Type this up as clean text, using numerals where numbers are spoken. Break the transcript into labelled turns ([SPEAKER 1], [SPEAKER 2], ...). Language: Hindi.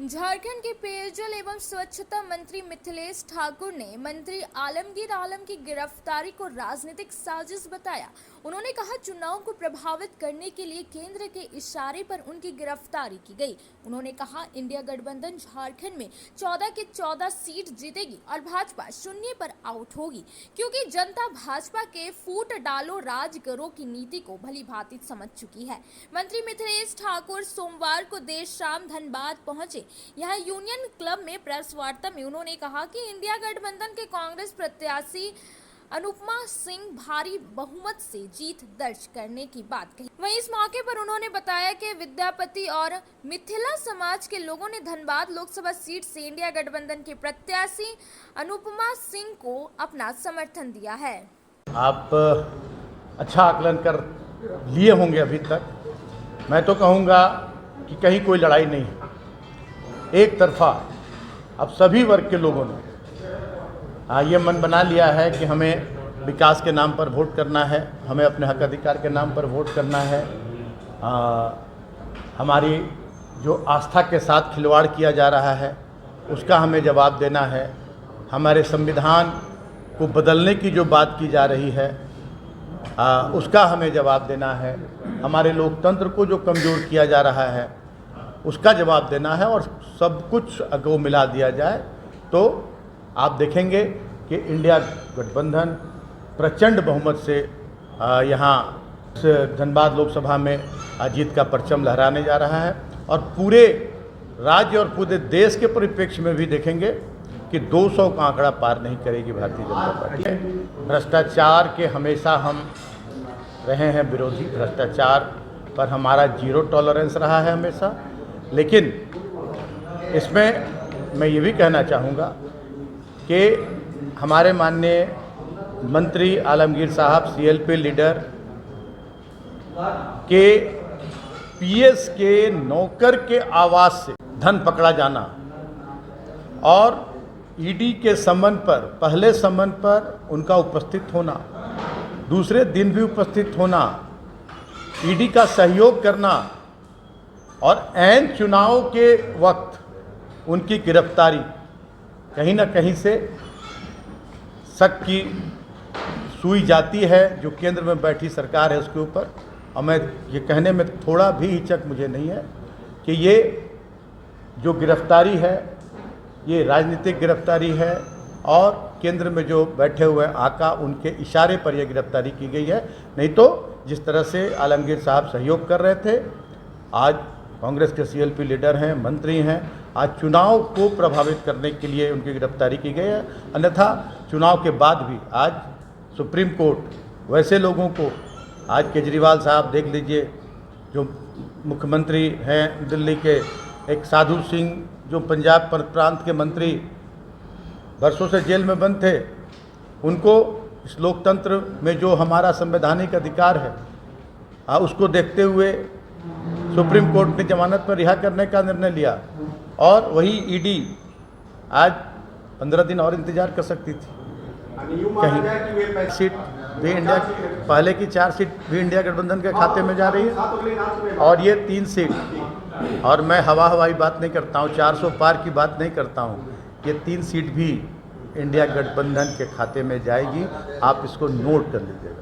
[SPEAKER 1] झारखंड के पेयजल एवं स्वच्छता मंत्री मिथिलेश ठाकुर ने मंत्री आलमगीर आलम की गिरफ्तारी को राजनीतिक साजिश बताया। उन्होंने कहा, चुनाव को प्रभावित करने के लिए केंद्र के इशारे पर उनकी गिरफ्तारी की गई। उन्होंने कहा, इंडिया गठबंधन झारखंड में 14 के 14 सीट जीतेगी और भाजपा शून्य पर आउट होगी, क्योंकि जनता भाजपा के फूट डालो राज करो की नीति को भली भांति समझ चुकी है। मंत्री मिथिलेश ठाकुर सोमवार को देर शाम धनबाद पहुंचे। यहाँ यूनियन क्लब में प्रेस वार्ता में उन्होंने कहा कि इंडिया गठबंधन के कांग्रेस प्रत्याशी अनुपमा सिंह भारी बहुमत से जीत दर्ज करने की बात कही। वहीं इस मौके पर उन्होंने बताया कि विद्यापति और मिथिला समाज के लोगों ने धनबाद लोकसभा सीट से इंडिया गठबंधन के प्रत्याशी अनुपमा सिंह को अपना समर्थन दिया है।
[SPEAKER 2] आप अच्छा आकलन कर लिए होंगे अभी तक। मैं तो कहूँगा कि कहीं कोई लड़ाई नहीं है, एक तरफा अब सभी वर्ग के लोगों ने ये मन बना लिया है कि हमें विकास के नाम पर वोट करना है, हमें अपने हक अधिकार के नाम पर वोट करना है। हमारी जो आस्था के साथ खिलवाड़ किया जा रहा है उसका हमें जवाब देना है। हमारे संविधान को बदलने की जो बात की जा रही है उसका हमें जवाब देना है। हमारे लोकतंत्र को जो कमज़ोर किया जा रहा है उसका जवाब देना है। और सब कुछ अगर मिला दिया जाए तो आप देखेंगे कि इंडिया गठबंधन प्रचंड बहुमत से यहाँ धनबाद लोकसभा में जीत का परचम लहराने जा रहा है। और पूरे राज्य और पूरे देश के परिप्रेक्ष्य में भी देखेंगे कि 200 का आंकड़ा पार नहीं करेगी भारतीय जनता पार्टी। भ्रष्टाचार के हमेशा हम रहे हैं विरोधी, भ्रष्टाचार पर हमारा जीरो टॉलरेंस रहा है हमेशा। लेकिन इसमें मैं ये भी कहना चाहूँगा कि हमारे माननीय मंत्री आलमगीर साहब सीएलपी लीडर के पीएस के नौकर के आवास से धन पकड़ा जाना और ईडी के समन पर, पहले समन पर उनका उपस्थित होना, दूसरे दिन भी उपस्थित होना, ईडी का सहयोग करना और ऐन चुनाव के वक्त उनकी गिरफ्तारी कहीं ना कहीं से शक की सुई जाती है जो केंद्र में बैठी सरकार है उसके ऊपर। और मैं ये कहने में थोड़ा भी हिचक मुझे नहीं है कि ये जो गिरफ्तारी है ये राजनीतिक गिरफ्तारी है और केंद्र में जो बैठे हुए आका उनके इशारे पर यह गिरफ्तारी की गई है। नहीं तो जिस तरह से आलमगीर साहब सहयोग कर रहे थे, आज कांग्रेस के सीएलपी लीडर हैं, मंत्री हैं, आज चुनाव को प्रभावित करने के लिए उनकी गिरफ्तारी की गई है। अन्यथा चुनाव के बाद भी आज सुप्रीम कोर्ट वैसे लोगों को, आज केजरीवाल साहब देख लीजिए जो मुख्यमंत्री हैं दिल्ली के, एक साधु सिंह जो पंजाब प्रांत के मंत्री वर्षों से जेल में बंद थे, उनको इस लोकतंत्र में जो हमारा संवैधानिक अधिकार है उसको देखते हुए सुप्रीम कोर्ट ने जमानत पर रिहा करने का निर्णय लिया। और वही ईडी आज 15 दिन और इंतजार कर सकती थी। कहीं सीट भी इंडिया, पहले की 4 सीट भी इंडिया गठबंधन के खाते में जा रही है और ये 3 सीट। और मैं हवाई बात नहीं करता हूँ, 400 पार की बात नहीं करता हूँ, ये 3 सीट भी इंडिया गठबंधन के खाते में जाएगी। आप इसको नोट कर लीजिएगा।